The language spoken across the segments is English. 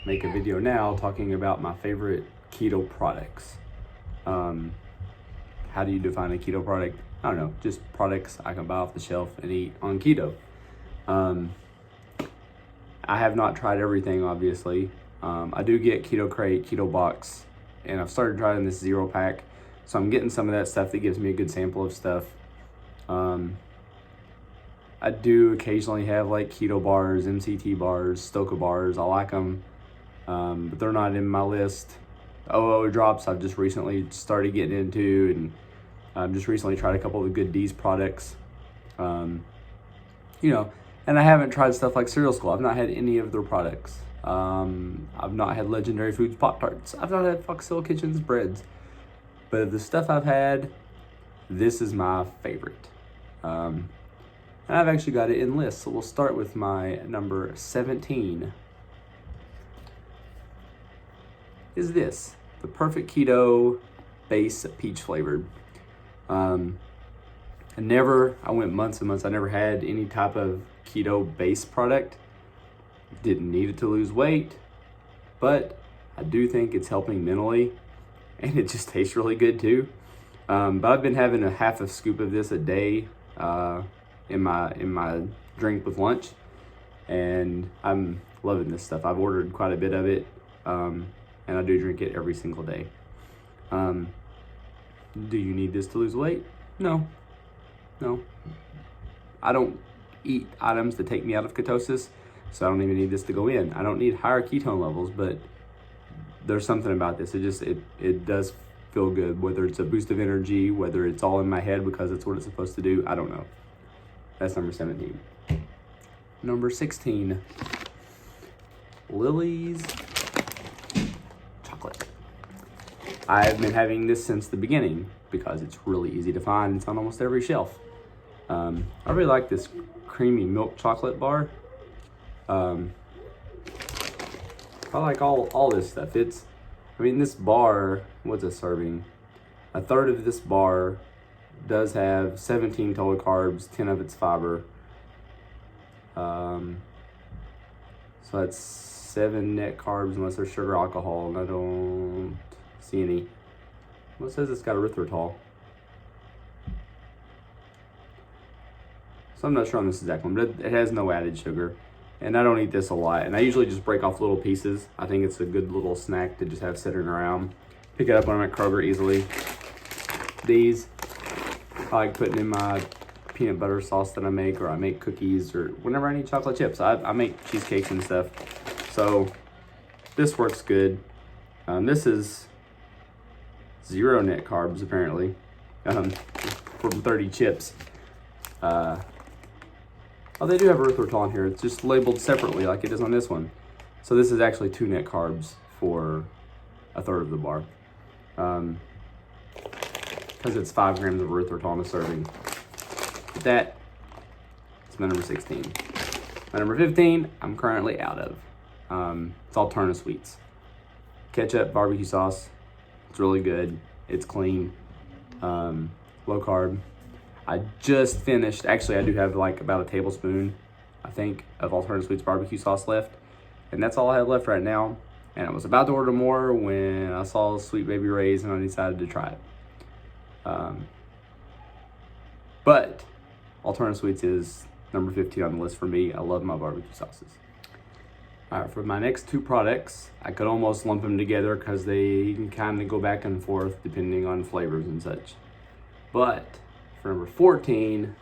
make a video now talking about my favorite keto products. How do you define a keto product? I don't know, just products I can buy off the shelf and eat on keto. I have not tried everything, obviously. I do get Keto Crate, Keto Box, and I've started trying this Zero Pack. So I'm getting some of that stuff that gives me a good sample of stuff. I do occasionally have like Keto Bars, MCT bars, Stoka bars. I like them, but they're not in my list. OO drops I've just recently started getting into, and I've just recently tried a couple of the Good D's products. And I haven't tried stuff like Cereal School. I've not had any of their products. I've not had Legendary Foods Pop-Tarts. I've not had Foxhill Kitchen's breads. But of the stuff I've had, this is my favorite. And I've actually got it in lists. So we'll start with my number 17. Is this, the Perfect Keto Base Peach Flavored. I went months and months, I never had any type of keto base product. Didn't need it to lose weight, but I do think it's helping mentally, and it just tastes really good too. But I've been having a half a scoop of this a day in my drink with lunch, and I'm loving this stuff. I've ordered quite a bit of it, and I do drink it every single day. Do you need this to lose weight? No. I don't eat items that take me out of ketosis, so I don't even need this to go in. I don't need higher ketone levels, but there's something about this. It does feel good, whether it's a boost of energy, whether it's all in my head because it's what it's supposed to do. I don't know. That's number 17. Number 16, Lilly's chocolate. I've been having this since the beginning because it's really easy to find. It's on almost every shelf. I really like this creamy milk chocolate bar. I like all this stuff. This bar, what's a serving? A third of this bar does have 17 total carbs, 10 of it's fiber. So that's 7 net carbs unless there's sugar alcohol, and I don't see any. Well, it says it's got erythritol. So I'm not sure on this exact one, but it has no added sugar. And I don't eat this a lot. And I usually just break off little pieces. I think it's a good little snack to just have sitting around. Pick it up when I'm at Kroger easily. These, I like putting in my peanut butter sauce that I make, or I make cookies, or whenever I need chocolate chips. I make cheesecakes and stuff. So this works good. This is 0 net carbs apparently, from 30 chips. Oh, they do have erythritol in here. It's just labeled separately like it is on this one. So this is actually 2 net carbs for a third of the bar. Because it's 5 grams of erythritol in a serving. But that is my number 16. My number 15, I'm currently out of. It's Alternasweets. Ketchup, barbecue sauce. It's really good. It's clean. Low carb. I just finished, actually I do have like about a tablespoon, I think, of Alternasweets barbecue sauce left. And that's all I have left right now. And I was about to order more when I saw Sweet Baby Ray's and I decided to try it. But Alternasweets is number 15 on the list for me. I love my barbecue sauces. All right, for my next 2 products, I could almost lump them together because they can kind of go back and forth depending on flavors and such. But for number 14,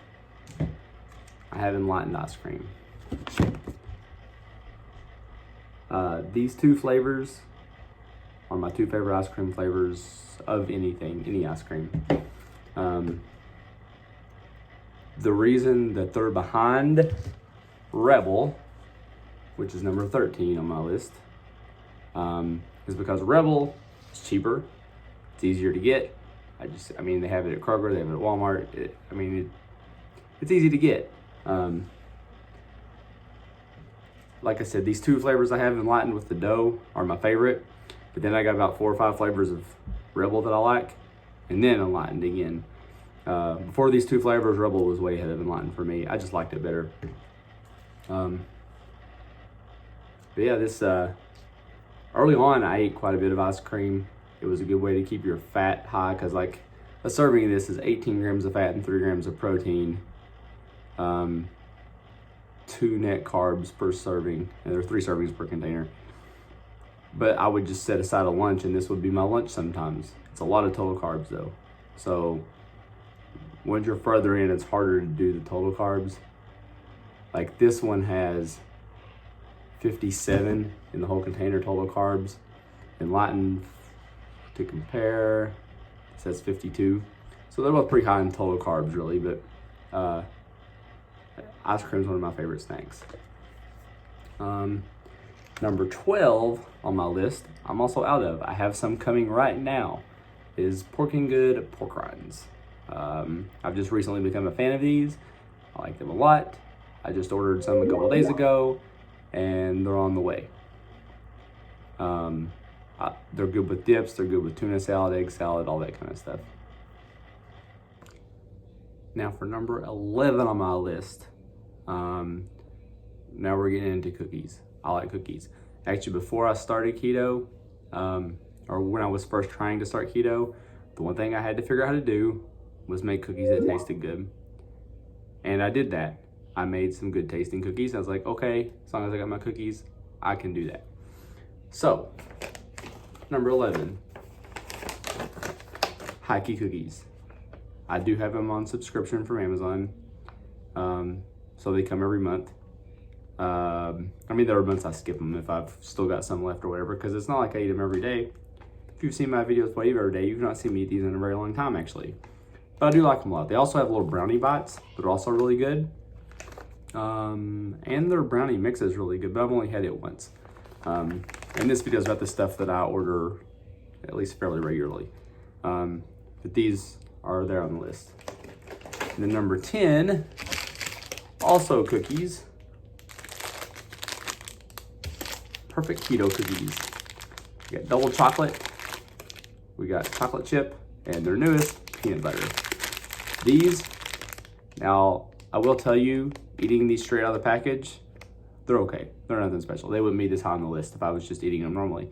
I have Enlightened Ice Cream. These 2 flavors are my 2 favorite ice cream flavors of anything, any ice cream. The reason that they're behind Rebel, which is number 13 on my list, is because Rebel is cheaper, it's easier to get. They have it at Kroger, they have it at Walmart. It's easy to get. Like I said, these 2 flavors I have Enlightened with the dough are my favorite. But then I got about 4 or 5 flavors of Rebel that I like, and then Enlightened again. Before these 2 flavors, Rebel was way ahead of Enlightened for me. I just liked it better. But yeah, this Early on, I ate quite a bit of ice cream. It was a good way to keep your fat high because like a serving of this is 18 grams of fat and 3 grams of protein. 2 net carbs per serving, and there are 3 servings per container. But I would just set aside a lunch, and this would be my lunch sometimes. It's a lot of total carbs though. So once you're further in, it's harder to do the total carbs. Like this one has 57 in the whole container total carbs. Enlightened, to compare, it says 52. So they're both pretty high in total carbs really, but ice cream is one of my favorite snacks. Number 12 on my list, I'm also out of. I have some coming right now, is Porking Good pork rinds. I've just recently become a fan of these. I like them a lot. I just ordered some a couple days ago, and they're on the way. They're good with dips, they're good with tuna salad, egg salad, all that kind of stuff. Now for number 11 on my list, now we're getting into cookies. I like cookies. Actually, before I started keto, or when I was first trying to start keto, the one thing I had to figure out how to do was make cookies that tasted good. And I did that. I made some good tasting cookies. I was like, okay, as long as I got my cookies, I can do that. So, number 11, Heka cookies. I do have them on subscription from Amazon. So they come every month. I mean, there are months I skip them if I've still got some left or whatever, because it's not like I eat them every day. If you've seen my videos play every day, you've not seen me eat these in a very long time, actually. But I do like them a lot. They also have little brownie bites that are also really good. And their brownie mix is really good, but I've only had it once. And this video is about the stuff that I order at least fairly regularly. But these are there on the list. And then number 10, also cookies. Perfect keto cookies. We got double chocolate, we got chocolate chip, and their newest, peanut butter. These, now I will tell you, eating these straight out of the package, they're okay. They're nothing special. They wouldn't be this high on the list if I was just eating them normally.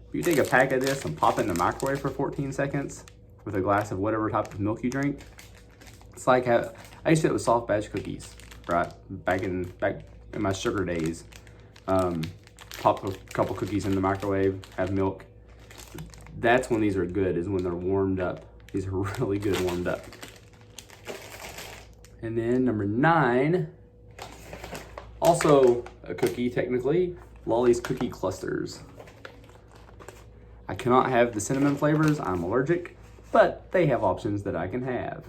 If you take a pack of this and pop it in the microwave for 14 seconds with a glass of whatever type of milk you drink, it's like I used to do it with soft batch cookies, right? Back in my sugar days. Pop a couple cookies in the microwave, have milk. That's when these are good, is when they're warmed up. These are really good warmed up. And then number 9, also a cookie technically, Lollie's Cookie Clusters. I cannot have the cinnamon flavors, I'm allergic, but they have options that I can have.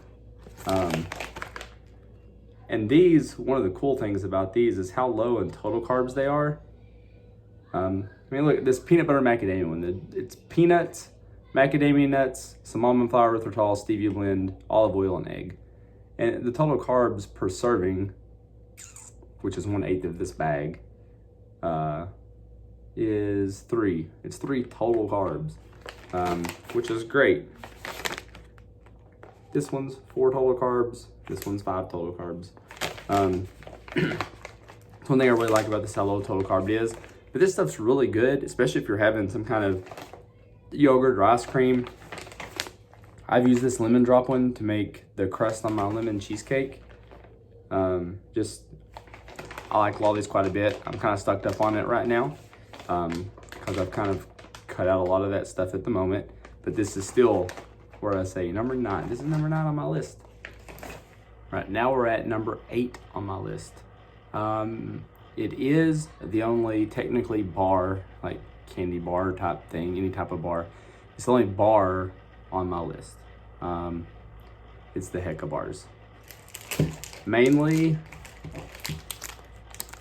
And these, one of the cool things about these is how low in total carbs they are. I mean, look at this peanut butter macadamia one. It's peanuts, macadamia nuts, some almond flour, erythritol, stevia blend, olive oil, and egg. And the total carbs per serving, which is 1/8 of this bag, is 3. It's 3 total carbs, which is great. This one's 4 total carbs. This one's 5 total carbs. One thing I really like about this, how low total carb it is. But this stuff's really good, especially if you're having some kind of yogurt or ice cream. I've used this lemon drop one to make the crust on my lemon cheesecake. I like Lollie's quite a bit. I'm kind of stuck up on it right now because I've kind of cut out a lot of that stuff at the moment. But this is still, where I say, number 9. This is number 9 on my list. Right, now we're at number 8 on my list. It is the only technically bar, like candy bar type thing, any type of bar. It's the only bar on my list. It's the Heka Bars. Mainly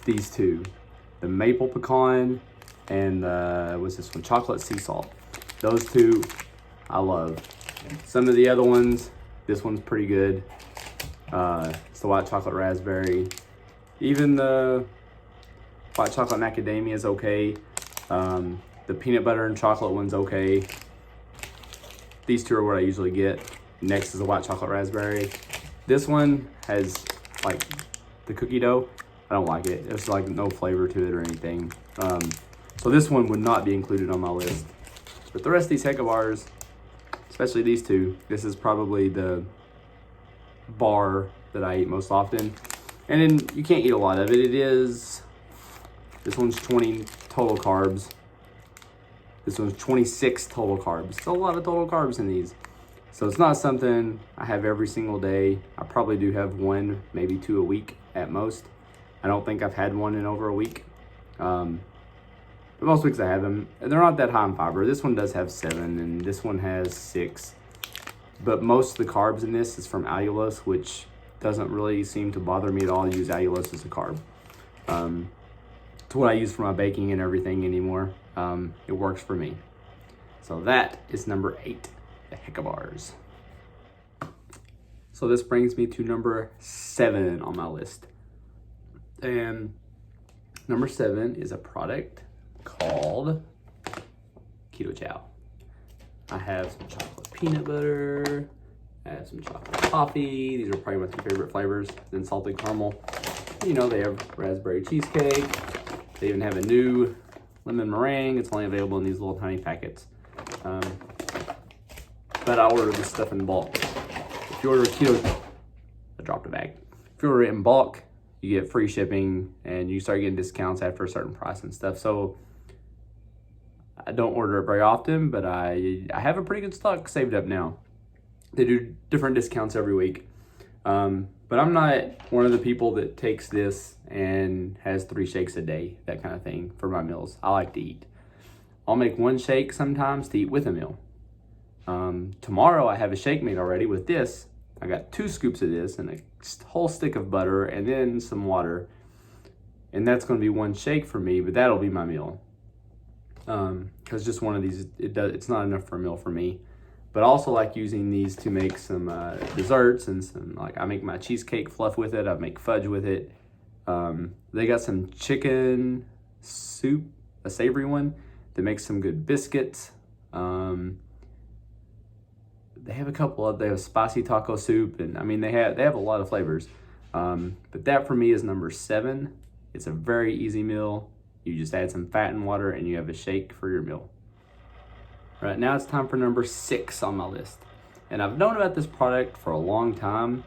these two, the maple pecan and what's this one, chocolate sea salt. Those two I love. Some of the other ones, this one's pretty good. It's the white chocolate raspberry. Even the white chocolate macadamia is okay. The peanut butter and chocolate one's okay. These two are what I usually get. Next is the white chocolate raspberry. This one has like the cookie dough. I don't like it. There's like no flavor to it or anything. So So this one would not be included on my list. But the rest of these Heka Bars, especially these two, this is probably the bar that I eat most often. And then you can't eat a lot of it. This one's 20 total carbs. This one's 26 total carbs. It's a lot of total carbs in these. So it's not something I have every single day. I probably do have one, maybe two a week at most. I don't think I've had one in over a week. But most weeks I have them. And they're not that high in fiber. This one does have 7 and this one has 6. But most of the carbs in this is from allulose, which doesn't really seem to bother me at all. I use allulose as a carb. It's what I use for my baking and everything anymore. It works for me. So that is number 8, the Heka Bars. So this brings me to number 7 on my list. And number 7 is a product called Keto Chow. I have some chocolate peanut butter. I have some chocolate coffee. These are probably my 2 favorite flavors. Then salted caramel. You know, they have raspberry cheesecake. They even have a new lemon meringue. It's only available in these little tiny packets. But I ordered this stuff in bulk. If you order keto, I dropped a bag. If you order it in bulk, you get free shipping and you start getting discounts after a certain price and stuff. So I don't order it very often, but I have a pretty good stock saved up now. They do different discounts every week. But I'm not one of the people that takes this and has 3 shakes a day, that kind of thing, for my meals. I like to eat. I'll make 1 shake sometimes to eat with a meal. Tomorrow I have a shake made already with this. I got 2 scoops of this and a whole stick of butter and then some water. And that's going to be 1 shake for me, but that'll be my meal. Because just one of these, it's not enough for a meal for me. But I also like using these to make some desserts and some, like I make my cheesecake fluff with it. I make fudge with it. They got some chicken soup, a savory one, that makes some good biscuits. They have a couple of, they have spicy taco soup, and I mean they have a lot of flavors. But that for me is number 7. It's a very easy meal. You just add some fat and water and you have a shake for your meal. All right, now it's time for number 6 on my list. And I've known about this product for a long time,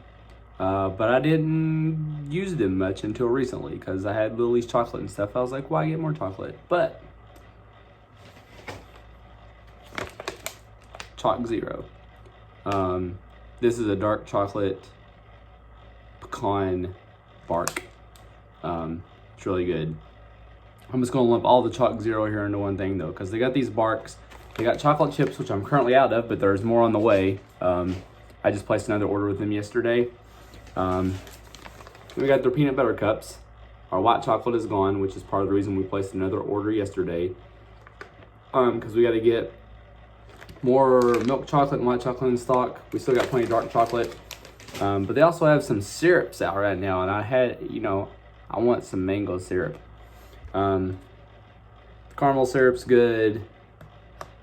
but I didn't use them much until recently because I had Lilly's chocolate and stuff. I was like, why get more chocolate? But Choc Zero. This is a dark chocolate pecan bark. It's really good. I'm just gonna lump all the Choc Zero here into one thing though, because they got these barks. They got chocolate chips, which I'm currently out of, but there's more on the way. I just placed another order with them yesterday. We got their peanut butter cups. Our white chocolate is gone, which is part of the reason we placed another order yesterday. Because we got to get more milk chocolate and white chocolate in stock. We still got plenty of dark chocolate. But they also have some syrups out right now, and I want some mango syrup. Caramel syrup's good.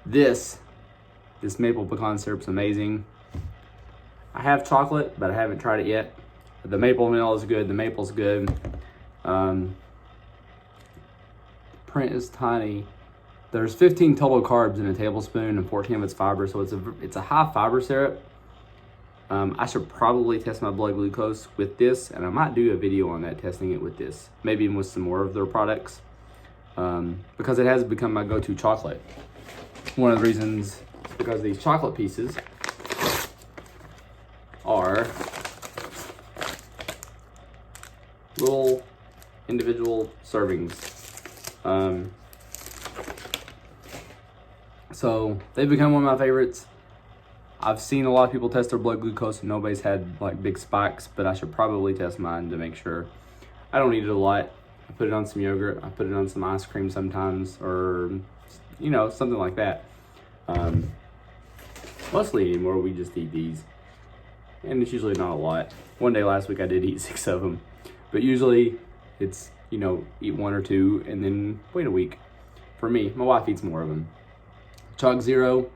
This maple pecan syrup's amazing. I have chocolate, but I haven't tried it yet. The maple vanilla is good. The maple's good. Print is tiny. There's 15 total carbs in a tablespoon and 14 of its fiber, so it's a high fiber syrup. I should probably test my blood glucose with this, and I might do a video on that, testing it with this, maybe even with some more of their products, because it has become my go-to chocolate. One of the reasons is because these chocolate pieces are little individual servings. So they've become one of my favorites. I've seen a lot of people test their blood glucose and nobody's had like big spikes, but I should probably test mine to make sure. I don't eat it a lot. I put it on some yogurt. I put it on some ice cream sometimes, or something like that. Mostly anymore, we just eat these, and it's usually not a lot. One day last week I did eat 6 of them, but usually it's eat 1 or 2 and then wait a week. For me, my wife eats more of them. Choc Zero,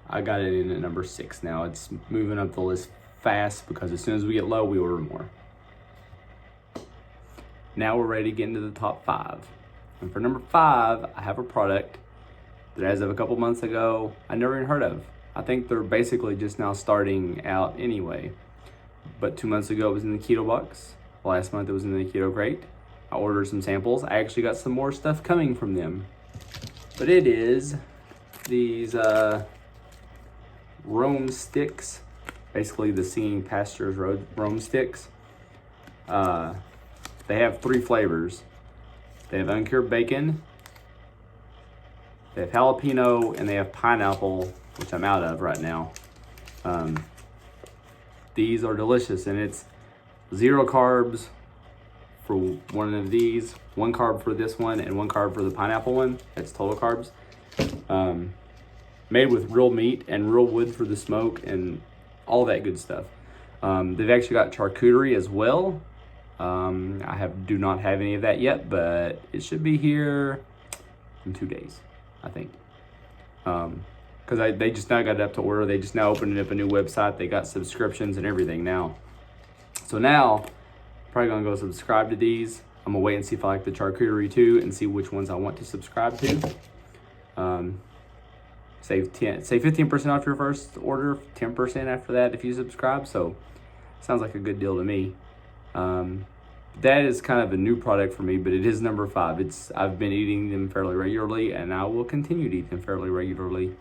I got it in at number 6 now. It's moving up the list fast because as soon as we get low, we order more. Now we're ready to get into the top 5. And for number 5, I have a product that as of a couple months ago, I never even heard of. I think they're basically just now starting out anyway. But 2 months ago, it was in the Keto box. Last month, it was in the Keto crate. I ordered some samples. I actually got some more stuff coming from them. But it is these Rome sticks. Basically the singing Pastures Rome sticks. They have 3 flavors. They have uncured bacon, they have jalapeno, and they have pineapple, which I'm out of right now. These are delicious, and it's 0 carbs for one of these, 1 carb for this one, and 1 carb for the pineapple one. That's total carbs. Made with real meat and real wood for the smoke and all that good stuff. They've actually got charcuterie as well. I do not have any of that yet, but it should be here in 2 days, I think. Because they just now got it up to order. They just now opened up a new website. They got subscriptions and everything now. So now, probably gonna go subscribe to these. I'm gonna wait and see if I like the charcuterie too, and see which ones I want to subscribe to. Save 15% off your first order, 10% after that if you subscribe. So sounds like a good deal to me. That is kind of a new product for me, but it is number 5. I've been eating them fairly regularly, and I will continue to eat them fairly regularly.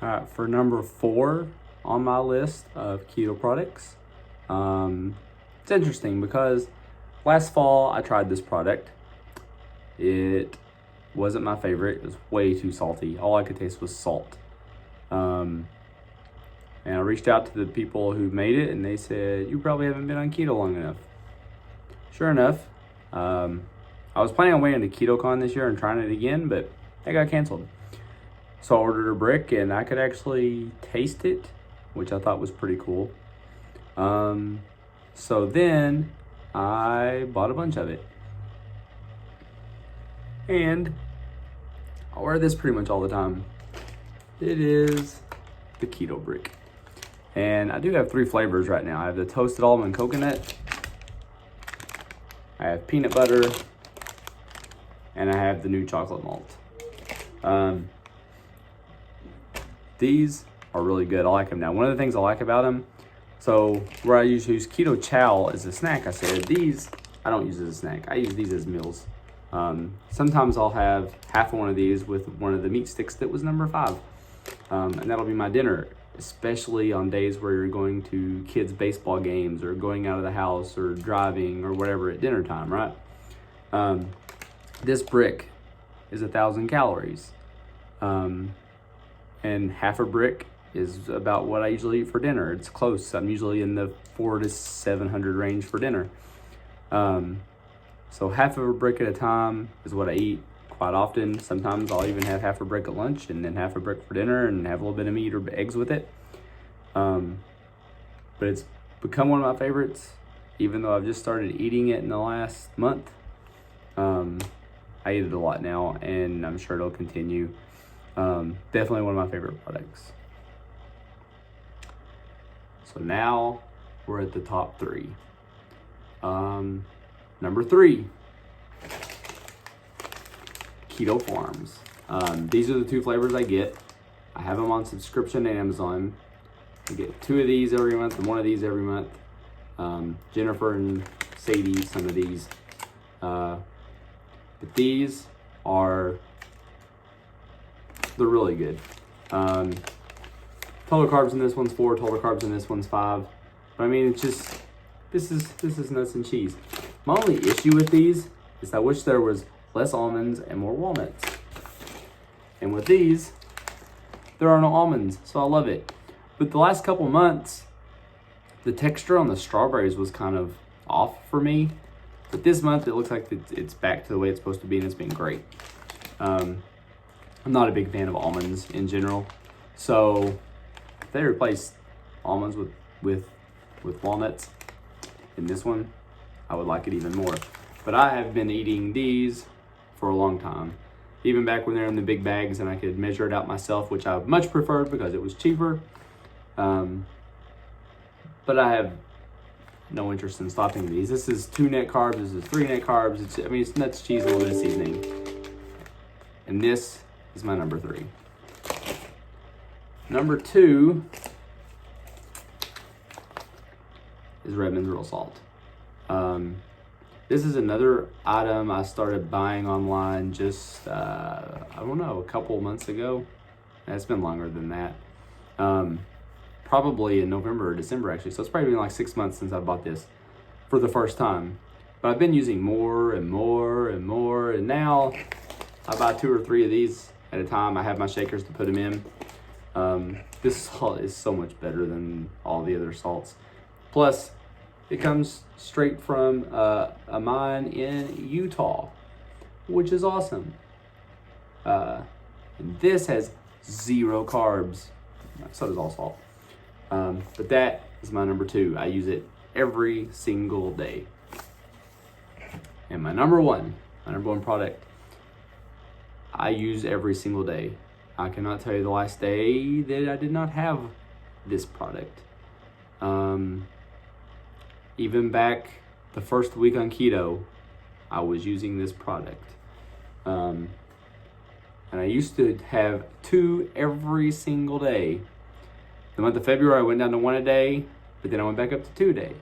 All right, for number 4 on my list of keto products, it's interesting because last fall I tried this product. It wasn't my favorite. It was way too salty. All I could taste was salt. And I reached out to the people who made it, and they said, you probably haven't been on keto long enough. Sure enough, I was planning on waiting to KetoCon this year and trying it again, but that got canceled. So I ordered a brick, and I could actually taste it, which I thought was pretty cool. So then I bought a bunch of it. And I wear this pretty much all the time. It is the Keto Brick. And I do have 3 flavors right now. I have the toasted almond coconut, I have peanut butter, and I have the new chocolate malt. These are really good. I like them now. One of the things I like about them, so where I usually use Keto Chow as a snack, I said these, I don't use as a snack. I use these as meals. Sometimes I'll have half of one of these with one of the meat sticks that was number 5. And that'll be my dinner, especially on days where you're going to kids' baseball games or going out of the house or driving or whatever at dinner time, right? This brick is 1,000 calories. And half a brick is about what I usually eat for dinner. It's close. I'm usually in the 400 to 700 range for dinner. So half of a brick at a time is what I eat quite often. Sometimes I'll even have half a brick at lunch and then half a brick for dinner and have a little bit of meat or eggs with it. But it's become one of my favorites, even though I've just started eating it in the last month. I eat it a lot now, and I'm sure it'll continue. Definitely one of my favorite products. So now we're at the top 3. Number 3, Keto Farms. These are the 2 flavors I get. I have them on subscription to Amazon. I get 2 of these every month and 1 of these every month. Jennifer and Sadie, some of these. But these are, they're really good. Total carbs in this one's 4, total carbs in this one's 5. But I mean, it's just, this is nuts and cheese. My only issue with these is I wish there was less almonds and more walnuts. And with these, there are no almonds, so I love it. But the last couple months, the texture on the strawberries was kind of off for me. But this month, it looks like it's back to the way it's supposed to be, and it's been great. I'm not a big fan of almonds in general. So if they replace almonds with walnuts in this one, I would like it even more. But I have been eating these for a long time. Even back when they're in the big bags and I could measure it out myself, which I much preferred because it was cheaper. But I no interest in stopping these. This is 2 net carbs. This is 3 net carbs. It's nuts, cheese, a little bit of seasoning. And this is my number 3. Number 2 is Redmond's Real Salt. This is another item I started buying online just, I don't know, a couple months ago. It's been longer than that. Probably in November or December, actually. So it's probably been like 6 months since I bought this for the first time. But I've been using more and more and more. And now I buy 2 or 3 of these at a time. I have my shakers to put them in. This salt is so much better than all the other salts. Plus, it comes straight from a mine in Utah, which is awesome. And this has 0 carbs. So does all salt. But that is my number 2. I use it every single day. And my number one product, I use every single day. I cannot tell you the last day that I did not have this product. Even back the first week on keto, I was using this product. And I used to have 2 every single day. The month of February, I went down to 1 a day, but then I went back up to 2 a day.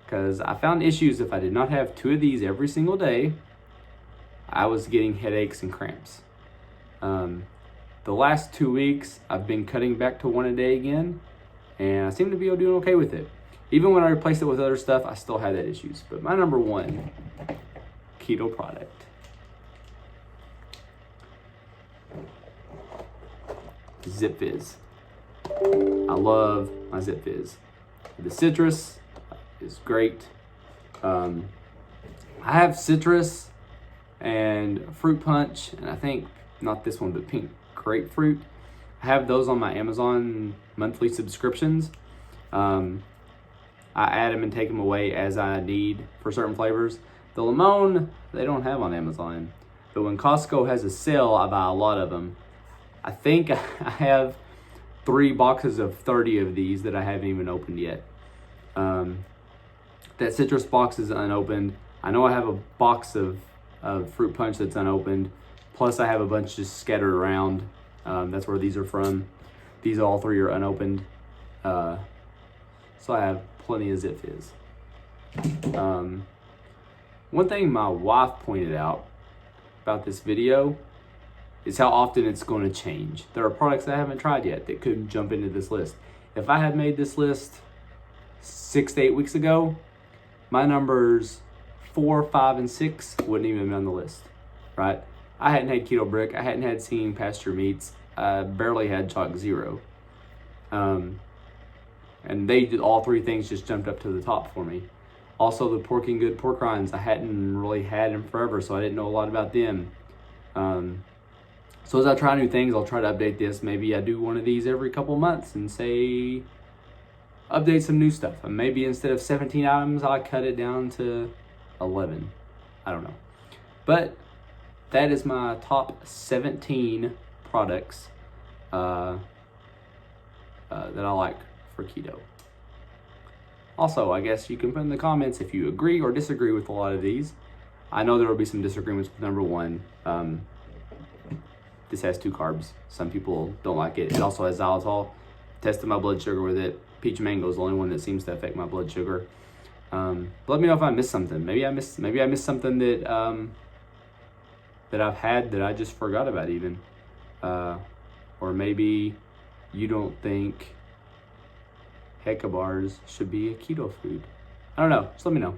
Because I found issues if I did not have 2 of these every single day, I was getting headaches and cramps. The last 2 weeks, I've been cutting back to 1 a day again, and I seem to be doing okay with it. Even when I replaced it with other stuff, I still had that issues. But my number 1 keto product is Zipfizz. I love my Zipfizz. The citrus is great. I have citrus and fruit punch, and I think not this one, but pink grapefruit. I have those on my Amazon monthly subscriptions. I add them and take them away as I need for certain flavors. The lemon, they don't have on Amazon. But when Costco has a sale, I buy a lot of them. I think I have 3 boxes of 30 of these that I haven't even opened yet. That citrus box is unopened. I know I have a box of fruit punch that's unopened. Plus I have a bunch just scattered around. That's where these are from. These all 3 are unopened. So I have plenty of Zipfizz. One thing my wife pointed out about this video is how often it's going to change. There are products I haven't tried yet that could jump into this list. If I had made this list 6 to 8 weeks ago, my numbers 4, 5, and 6 wouldn't even be on the list, right? I hadn't had Keto Brick. I hadn't had seen pasture meats. I barely had Choc Zero. And they did, all 3 things just jumped up to the top for me. Also, the Porking Good pork rinds, I hadn't really had them forever, so I didn't know a lot about them. So as I try new things, I'll try to update this. Maybe I do one of these every couple months and say, update some new stuff. And maybe instead of 17 items, I cut it down to 11. I don't know. But that is my top 17 products that I like for keto. Also, I guess you can put in the comments if you agree or disagree with a lot of these. I know there will be some disagreements with number 1. This has 2 carbs. Some people don't like it. It also has xylitol. Tested my blood sugar with it. Peach mango is the only one that seems to affect my blood sugar. Let me know if I missed something. Maybe I missed something that that I've had that I just forgot about even. Or maybe you don't think Heka Bars should be a keto food. I don't know. Just let me know.